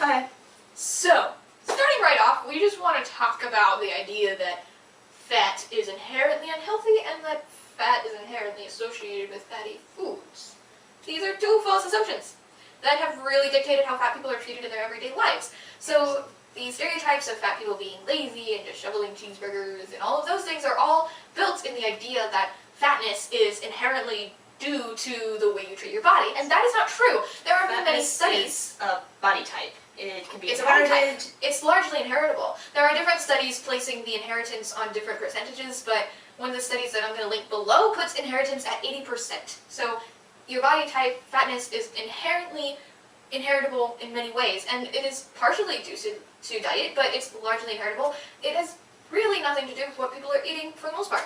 Okay. So, starting right off, we just want to talk about the idea that fat is inherently unhealthy and that fat is inherently associated with fatty foods. These are two false assumptions that have really dictated how fat people are treated in their everyday lives. So, the stereotypes of fat people being lazy and just shoveling cheeseburgers and all of those things are all built in the idea that fatness is inherently due to the way you treat your body, and that is not true. There are many studies. Is a body type. It can be It's a body inherited. type. It's largely inheritable. There are different studies placing the inheritance on different percentages, but one of the studies that I'm going to link below puts inheritance at 80%. So your body type, fatness, is inherently inheritable in many ways, and it is partially due to diet, but it's largely inheritable. It has really nothing to do with what people are eating for the most part.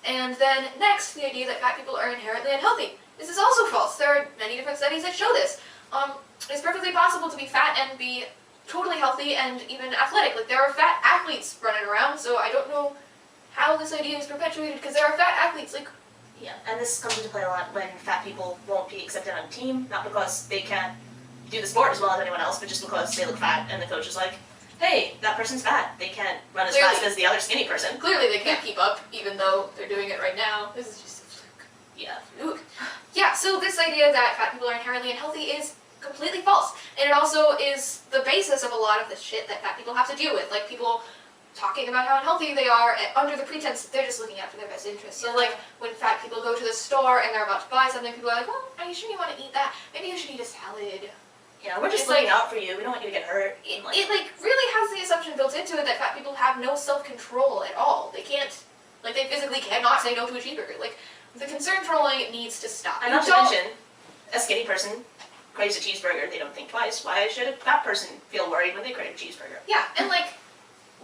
And then next, the idea that fat people are inherently unhealthy. This is also false. There are many different studies that show this. It's perfectly possible to be fat and be totally healthy and even athletic. Like, there are fat athletes running around, so I don't know how this idea is perpetuated, because there are fat athletes, like... Yeah, and this comes into play a lot when fat people won't be accepted on a team, not because they can't do the sport as well as anyone else, but just because they look fat, and the coach is like, hey, that person's fat. They can't run as fast as the other skinny person. Clearly they can't keep up, even though they're doing it right now. This is just a fluke. Yeah. Fluke. Yeah, so this idea that fat people are inherently unhealthy is completely false. And it also is the basis of a lot of the shit that fat people have to deal with. Like, people talking about how unhealthy they are under the pretense they're just looking out for their best interests. So, like, when fat people go to the store and they're about to buy something, people are like, well, are you sure you want to eat that? Maybe you should eat a salad. Yeah, we're just looking out for you. We don't want you to get hurt. It really has the assumption built into it that fat people have no self-control at all. They can't, like, they physically cannot say no to a cheeseburger. Like, the concern trolling needs to stop. And not to mention, a skinny person craves a cheeseburger, they don't think twice. Why should a fat person feel worried when they crave a cheeseburger? Yeah, and, like,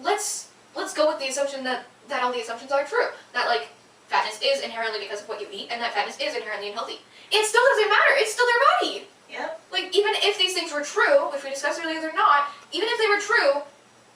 let's go with the assumption that all the assumptions are true. That, like, fatness is inherently because of what you eat, and that fatness is inherently unhealthy. It still doesn't matter. It's still their body. Yep. Like, even if these things were true, which we discussed earlier they're not, even if they were true,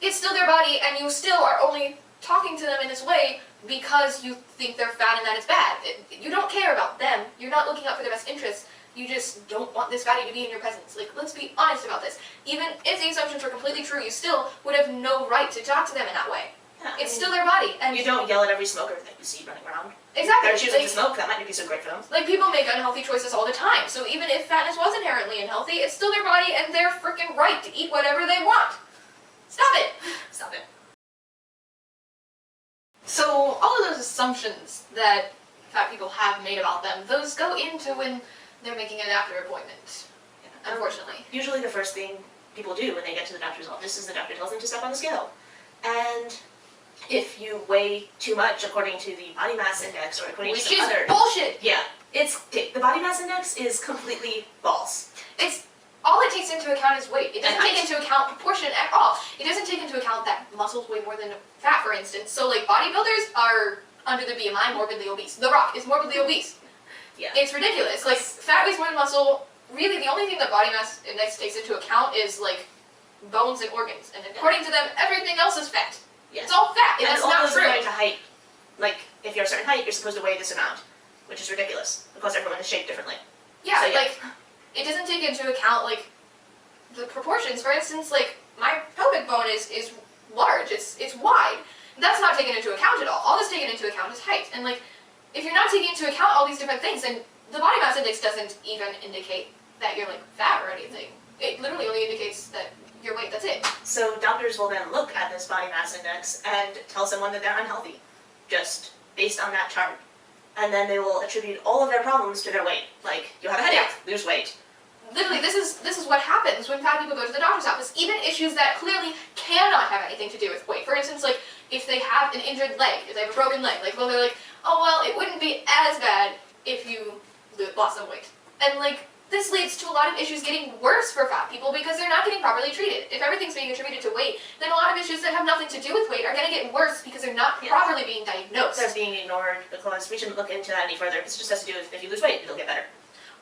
it's still their body, and you still are only talking to them in this way because you think they're fat and that it's bad. You don't care about them. You're not looking out for their best interests. You just don't want this fatty to be in your presence. Like, let's be honest about this. Even if the assumptions were completely true, you still would have no right to talk to them in that way. Yeah, it's still their body. And you don't yell at every smoker that you see running around. Exactly. They're choosing to smoke, that might not be so great for them. Like, people make unhealthy choices all the time, so even if fatness was inherently unhealthy, it's still their body and their freaking right to eat whatever they want. Stop it! Stop it. So, all of those assumptions that fat people have made about them, those go into when they're making a doctor appointment, yeah, unfortunately. Usually the first thing people do when they get to the doctor's office is the doctor tells them to step on the scale. And if you weigh too much according to the body mass index or according to some other... Which is bullshit! Yeah. The body mass index is completely false. All it takes into account is weight. It doesn't take into account proportion at all. It doesn't take into account that muscles weigh more than fat, for instance. So, like, bodybuilders are, under the BMI, morbidly obese. The Rock is morbidly obese. Yeah. It's ridiculous. Like, fat weighs more than muscle. Really, the only thing that body mass index takes into account is, like, bones and organs. And according to them, everything else is fat. Yes. It's all fat, and that's not true. According to height. Like, if you're a certain height, you're supposed to weigh this amount, which is ridiculous, because everyone is shaped differently. Yeah, so, like, it doesn't take into account, like, the proportions. For instance, like, my pelvic bone is large, it's wide. That's not taken into account at all. All that's taken into account is height. And, like, if you're not taking into account all these different things, then the body mass index doesn't even indicate that you're, like, fat or anything. It literally only indicates that your weight, that's it. So doctors will then look at this body mass index and tell someone that they're unhealthy, just based on that chart. And then they will attribute all of their problems to their weight. Like, you have a headache, lose weight. Literally, this is what happens when fat people go to the doctor's office. Even issues that clearly cannot have anything to do with weight. For instance, like, if they have an injured leg, if they have a broken leg, like, well, they're like, oh, well, it wouldn't be as bad if you lost some weight. And, like, this leads to a lot of issues getting worse for fat people because they're not getting properly treated. If everything's being attributed to weight, then a lot of issues that have nothing to do with weight are going to get worse because they're not properly being diagnosed. They're being ignored because we shouldn't look into that any further. This just has to do with if you lose weight, it'll get better.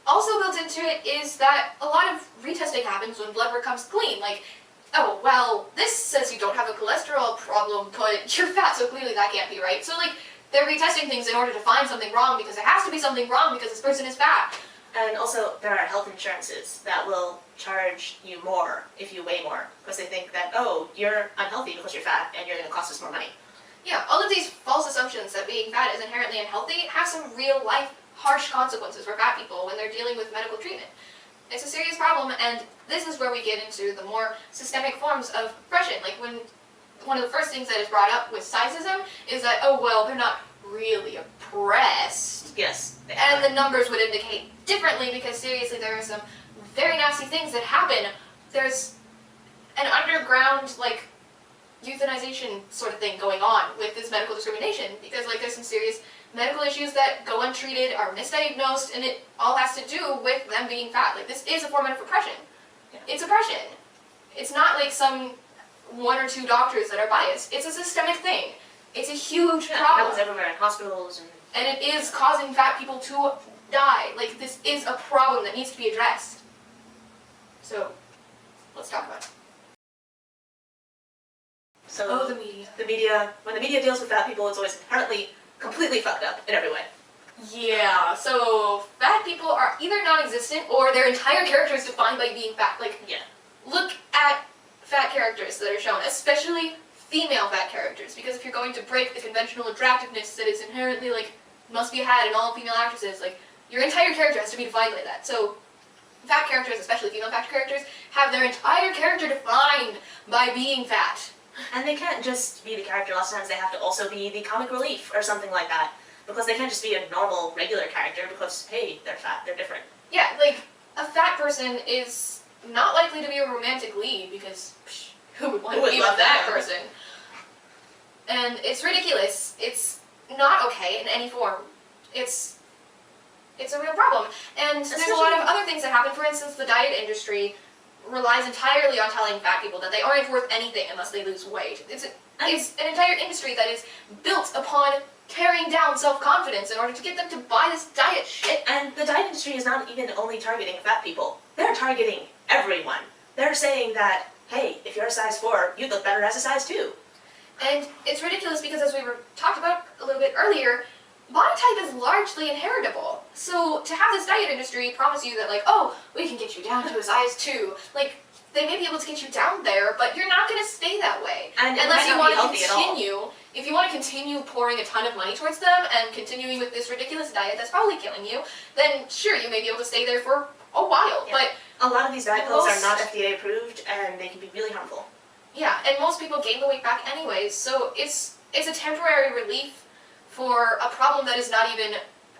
Also built into it is that a lot of retesting happens when blood work comes clean. Like, oh, well, this says you don't have a cholesterol problem, but you're fat, so clearly that can't be right. So, like, they're retesting things in order to find something wrong because there has to be something wrong because this person is fat. And also, there are health insurances that will charge you more if you weigh more, because they think that, oh, you're unhealthy because you're fat and you're going to cost us more money. Yeah, all of these false assumptions that being fat is inherently unhealthy have some real life harsh consequences for fat people when they're dealing with medical treatment. It's a serious problem, and this is where we get into the more systemic forms of oppression. Like when one of the first things that is brought up with Sizeism is that, oh, well, they're not really oppressed. Yes. And the numbers would indicate differently, because seriously, there are some very nasty things that happen. There's an underground, like, euthanization sort of thing going on with this medical discrimination, because, like, there's some serious medical issues that go untreated, are misdiagnosed, and it all has to do with them being fat. Like, this is a form of oppression. Yeah. It's oppression. It's not like some one or two doctors that are biased. It's a systemic thing. It's a huge It problem. happens everywhere in hospitals And it is causing fat people to die. Like, this is a problem that needs to be addressed. So, let's talk about it. So the media. The media, when the media deals with fat people, it's always inherently completely fucked up in every way. Yeah, so fat people are either non-existent or their entire character is defined by being fat. Like, Yeah. look at fat characters that are shown, especially female fat characters, because if you're going to break the conventional attractiveness that is inherently, like, must be had in all female actresses, like, your entire character has to be defined like that. So, fat characters, especially female fat characters, have their entire character defined by being fat. And they can't just be the character, lots of times they have to also be the comic relief or something like that. Because they can't just be a normal, regular character because, hey, they're fat, they're different. Yeah, like, a fat person is not likely to be a romantic lead, because who would want to be with that person? And it's ridiculous. It's not okay in any form. It's a real problem. And there's a lot of other things that happen. For instance, the diet industry relies entirely on telling fat people that they aren't worth anything unless they lose weight. It's an entire industry that is built upon tearing down self-confidence in order to get them to buy this diet shit. And the diet industry is not even only targeting fat people. They're targeting everyone. They're saying that, hey, if you're a size 4, you'd look better as a size 2. And it's ridiculous because, as we were talked about a little bit earlier, body type is largely inheritable. So to have this diet industry promise you that, like, oh, we can get you down to a size 2, like, they may be able to get you down there, but you're not going to stay that way. And unless you want to continue, if you want to continue pouring a ton of money towards them and continuing with this ridiculous diet that's probably killing you, then sure, you may be able to stay there for a while. Yeah. But a lot of these diet pills are not FDA approved, and they can be really harmful. Yeah, and most people gain the weight back anyways, so it's a temporary relief for a problem that is not even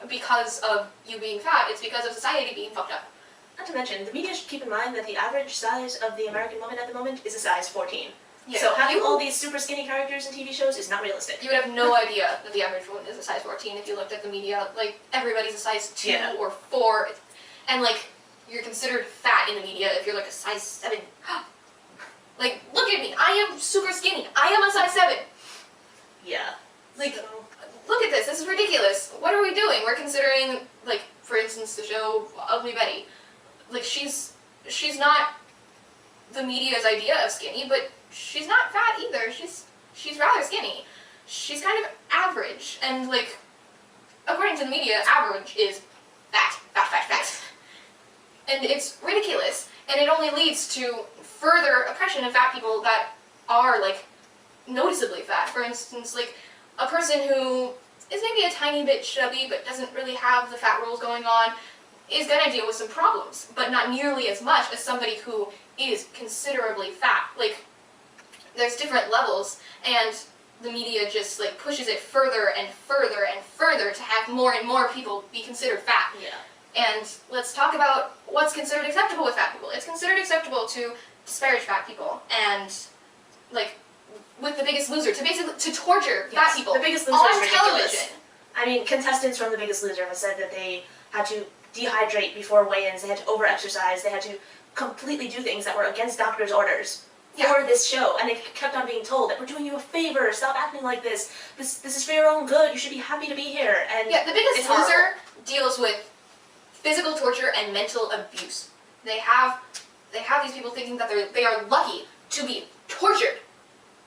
because of you being fat, it's because of society being fucked up. Not to mention, the media should keep in mind that the average size of the American woman at the moment is a size 14. Yeah. So having all these super skinny characters in TV shows is not realistic. You would have no idea that the average woman is a size 14 if you looked at the media. Like, everybody's a size 2 or 4, and, like, you're considered fat in the media if you're, like, a size 7. Like, look at me, I am super skinny. I am a size 7. Yeah. Like, look at this is ridiculous. What are we doing? We're considering, like, for instance, the show Ugly Betty. Like, she's not the media's idea of skinny, but she's not fat either. She's rather skinny. She's kind of average, and, like, according to the media, average is fat. And it's ridiculous, and it only leads to further oppression of fat people that are, like, noticeably fat. For instance, like, a person who is maybe a tiny bit chubby but doesn't really have the fat rolls going on is going to deal with some problems, but not nearly as much as somebody who is considerably fat. Like, there's different levels, and the media just, like, pushes it further and further and further to have more and more people be considered fat. Yeah. And let's talk about what's considered acceptable with fat people. It's considered acceptable to disparage fat people and, like, with The Biggest Loser, to torture fat people. The Biggest Loser on is ridiculous. television. I mean, contestants from The Biggest Loser have said that they had to dehydrate before weigh-ins, they had to over-exercise, they had to completely do things that were against doctors' orders for this show, and they kept on being told that we're doing you a favor, stop acting like this, this is for your own good, you should be happy to be here. And yeah, The Biggest Loser deals with physical torture and mental abuse. They have these people thinking that they are lucky to be tortured.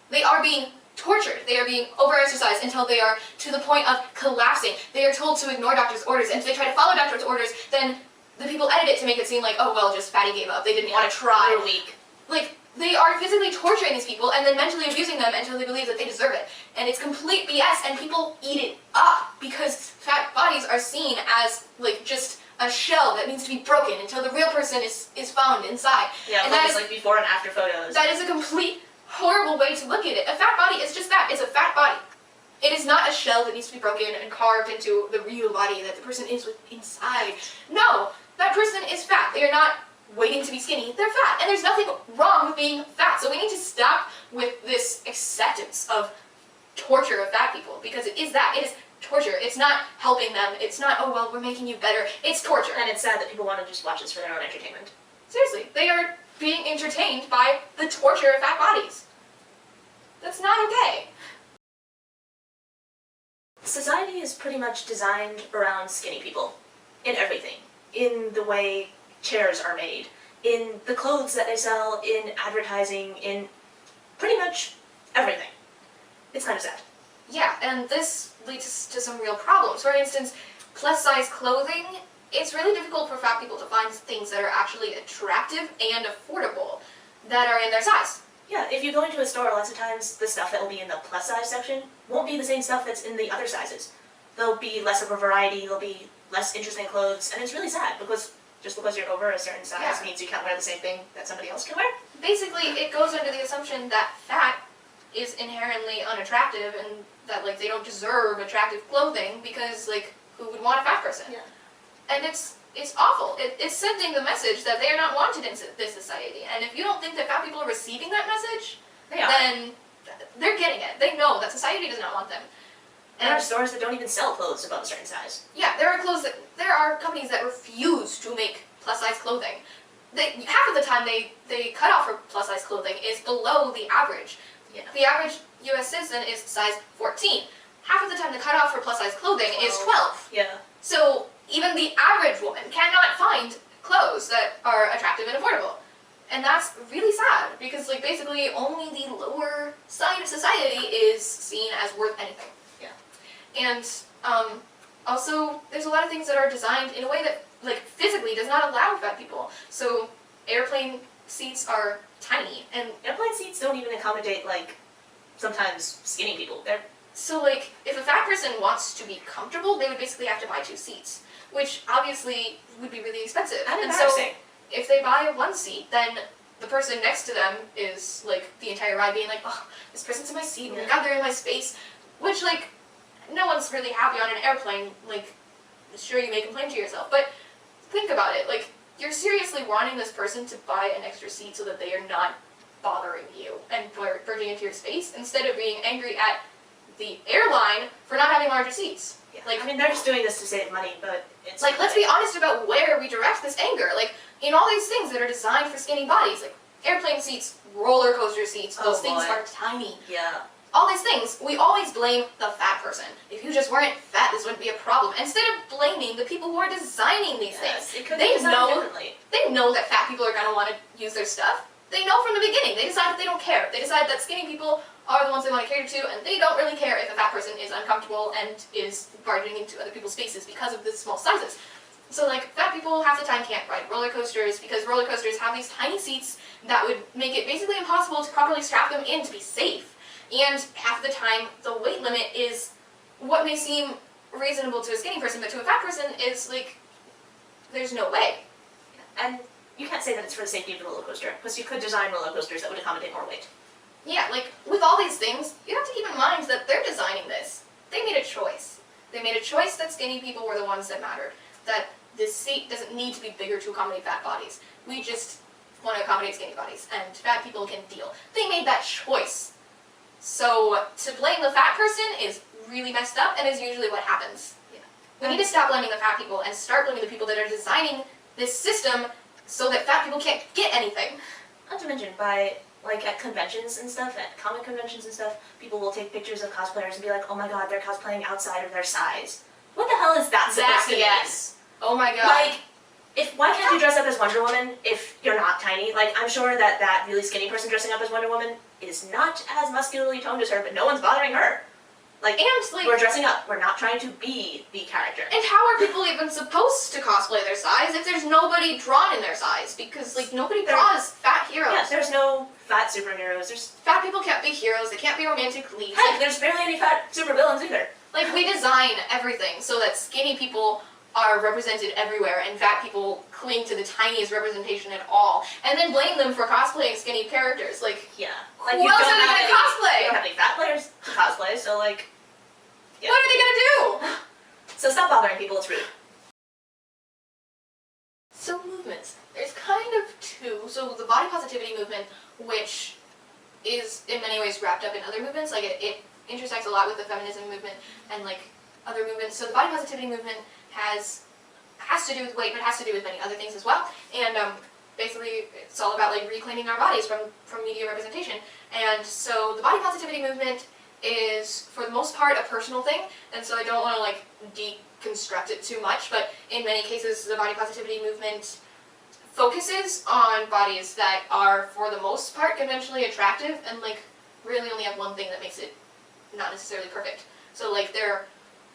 They are being tortured. They are being over-exercised until they are to the point of collapsing. They are told to ignore doctor's orders, and if they try to follow doctor's orders, then the people edit it to make it seem like, oh well, just fatty gave up. They didn't want to try. They're weak. Like, they are physically torturing these people and then mentally abusing them until they believe that they deserve it. And it's complete BS, and people eat it up because fat bodies are seen as, like, just a shell that needs to be broken until the real person is found inside. Yeah, and that is like before and after photos. That is a complete horrible way to look at it. A fat body is just that. It's a fat body. It is not a shell that needs to be broken and carved into the real body that the person is inside. No, that person is fat. They are not waiting to be skinny. They're fat, and there's nothing wrong with being fat. So we need to stop with this acceptance of torture of fat people, because it is that. It is torture. It's not helping them. It's not, oh well, we're making you better. It's torture. And it's sad that people want to just watch this for their own entertainment. Seriously, they are being entertained by the torture of fat bodies. That's not okay. Society is pretty much designed around skinny people. In everything. In the way chairs are made. In the clothes that they sell. In advertising. In pretty much everything. It's kind of sad. Yeah, and this leads to some real problems. For instance, plus-size clothing, it's really difficult for fat people to find things that are actually attractive and affordable that are in their size. Yeah, if you go into a store, lots of times the stuff that will be in the plus-size section won't be the same stuff that's in the other sizes. There'll be less of a variety, there'll be less interesting clothes, and it's really sad because just because you're over a certain size means you can't wear the same thing that somebody else can wear. Basically, it goes under the assumption that fat is inherently unattractive and that, like, they don't deserve attractive clothing because, like, who would want a fat person? Yeah. And it's awful. It's sending the message that they are not wanted in this society. And if you don't think that fat people are receiving that message, then they're getting it. They know that society does not want them. And there are stores that don't even sell clothes above a certain size. Yeah, there are companies that refuse to make plus-size clothing. Half of the time they cut off for plus-size clothing is below the average. Yeah. The average U.S. citizen is size 14. Half of the time the cutoff for plus-size clothing is 12. Yeah. So even the average woman cannot find clothes that are attractive and affordable. And that's really sad, because, like, basically only the lower side of society is seen as worth anything. Yeah. And also, there's a lot of things that are designed in a way that, like, physically does not allow fat people. So airplane seats are tiny, and Airplane seats don't even accommodate, like, sometimes skinny people. So, like, if a fat person wants to be comfortable, they would basically have to buy 2 seats, which obviously would be really expensive. And so, embarrassing. if they buy 1 seat, then the person next to them is, like, the entire ride being like, oh, this person's in my seat, oh my god, they're in my space, which, like, no one's really happy on an airplane. Like, sure, you may complain to yourself, but think about it. Like, you're seriously wanting this person to buy an extra seat so that they are not bothering you and verging into your space, instead of being angry at the airline for not having larger seats. Yeah. Like, I mean, they're just doing this to save money, but it's like, let's be honest about where we direct this anger. Like, in all these things that are designed for skinny bodies, like airplane seats, roller coaster seats, those things are tiny. Yeah. All these things, we always blame the fat person. If you just weren't fat, this wouldn't be a problem. Instead of blaming the people who are designing these things. It could be designed differently. They know that fat people are going to want to use their stuff. They know from the beginning. They decide that they don't care. They decide that skinny people are the ones they want to cater to, and they don't really care if a fat person is uncomfortable and is barging into other people's spaces because of the small sizes. So, like, fat people half the time can't ride roller coasters because roller coasters have these tiny seats that would make it basically impossible to properly strap them in to be safe. And half the time, the weight limit is what may seem reasonable to a skinny person, but to a fat person is, like, there's no way. And you can't say that it's for the safety of the roller coaster, because you could design roller coasters that would accommodate more weight. Yeah, like, with all these things, you have to keep in mind that they're designing this. They made a choice. They made a choice that skinny people were the ones that mattered. That this seat doesn't need to be bigger to accommodate fat bodies. We just want to accommodate skinny bodies, and fat people can deal. They made that choice. So, to blame the fat person is really messed up, and is usually what happens. Yeah. We need to stop blaming the fat people and start blaming the people that are designing this system so that fat people can't get anything. Not to mention, like, at conventions and stuff, at comic conventions and stuff, people will take pictures of cosplayers and be like, oh my god, they're cosplaying outside of their size. What the hell is that supposed to mean? Yes. Oh my god. Like, why can't you dress up as Wonder Woman if you're not tiny? Like, I'm sure that really skinny person dressing up as Wonder Woman is not as muscularly toned as her, but no one's bothering her. Like, and like, we're dressing up. We're not trying to be the character. and how are people even supposed to cosplay their size if there's nobody drawn in their size? Because like nobody draws fat heroes. Yeah, there's no fat superheroes. There's Fat people can't be heroes. They can't be romantic leads. heck, there's barely any fat supervillains either. Like we design everything so that skinny people are represented everywhere, and fat people cling to the tiniest representation at all, and then blame them for cosplaying skinny characters. Like, Yeah. Like, who else are they gonna cosplay? You don't have any fat players to cosplay, so like, yeah. What are they gonna do? So stop bothering people, it's rude. So movements. There's kind of two. So the body positivity movement, which is in many ways wrapped up in other movements, like it intersects a lot with the feminism movement and like other movements. So the body positivity movement has to do with weight, but has to do with many other things as well. And basically, it's all about like reclaiming our bodies from media representation. And so the body positivity movement is, for the most part, a personal thing. And so I don't want to like deconstruct it too much, but in many cases, the body positivity movement focuses on bodies that are, for the most part, conventionally attractive, and like really only have one thing that makes it not necessarily perfect. So like they're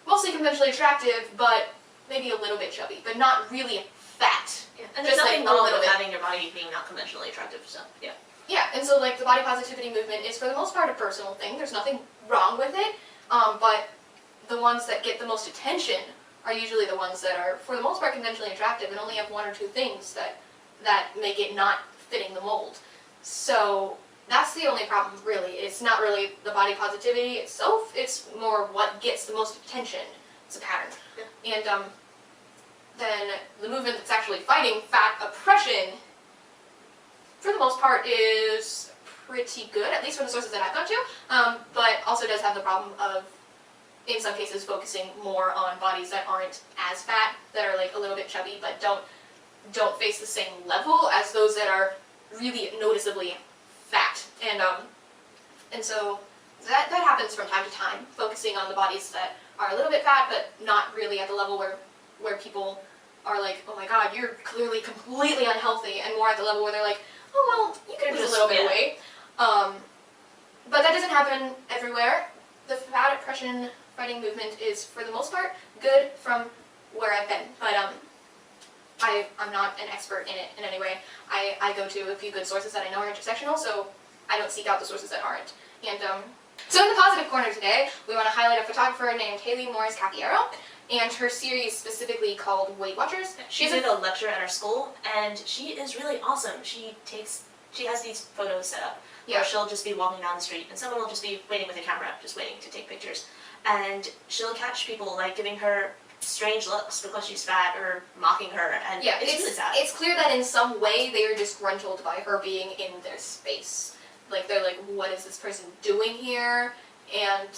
mostly conventionally attractive, but maybe a little bit chubby, but not really fat. Yeah. And there's Just, nothing like, a wrong little with bit. having your body being not conventionally attractive, so yeah. Yeah, and so like the body positivity movement is for the most part a personal thing. There's nothing wrong with it, but the ones that get the most attention are usually the ones that are, for the most part, conventionally attractive and only have one or two things that make it not fitting the mold. So that's the only problem, really. It's not really the body positivity itself, it's more what gets the most attention. It's a pattern. Yeah. And then the movement that's actually fighting fat oppression, for the most part, is pretty good, at least from the sources that I've gone to, but also does have the problem of, in some cases, focusing more on bodies that aren't as fat, that are like a little bit chubby, but don't face the same level as those that are really noticeably fat. And so that happens from time to time, focusing on the bodies that are a little bit fat, but not really at the level where people are like, oh my god, you're clearly completely unhealthy, and more at the level where they're like, oh well, you can lose a little bit of weight. But that doesn't happen everywhere. The fat oppression fighting movement is, for the most part, good from where I've been, but I'm not an expert in it in any way. I go to a few good sources that I know are intersectional, so I don't seek out the sources that aren't. And so in the positive corner today, we want to highlight a photographer named Haley Morris Capiero, and her series specifically called Weight Watchers. She did a lecture at our school, and she is really awesome. She has these photos set up where she'll just be walking down the street, and someone will just be waiting with a camera, just waiting to take pictures. And she'll catch people like giving her strange looks because she's fat or mocking her, and it's really sad. It's clear that in some way they are disgruntled by her being in their space. Like they're like, what is this person doing here? And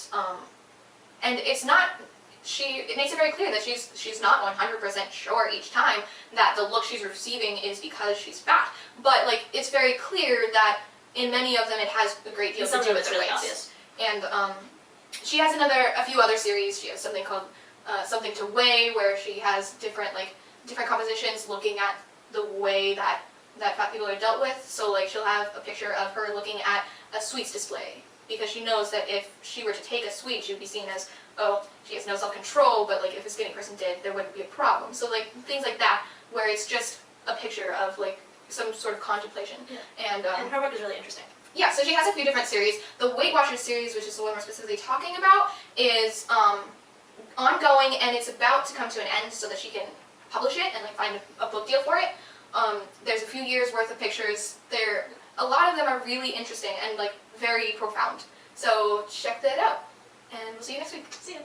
it's not. It makes it very clear that she's not 100% sure each time that the look she's receiving is because she's fat. But like it's very clear that in many of them it has a great deal to do with her really weight. obvious. And she has a few other series. She has something called Something to Weigh, where she has different compositions looking at the way that fat people are dealt with. So like she'll have a picture of her looking at a sweets display, because she knows that if she were to take a sweet, she would be seen as, oh, she has no self-control, but like if a skinny person did, there wouldn't be a problem. So like things like that, where it's just a picture of like some sort of contemplation. Yeah. And her work is really interesting. Yeah, so she has a few different series. The Weight Watchers series, which is the one we're specifically talking about, is ongoing, and it's about to come to an end so that she can publish it and like find a book deal for it. There's a few years worth of pictures. A lot of them are really interesting and like very profound. So check that out, and we'll see you next week. See ya.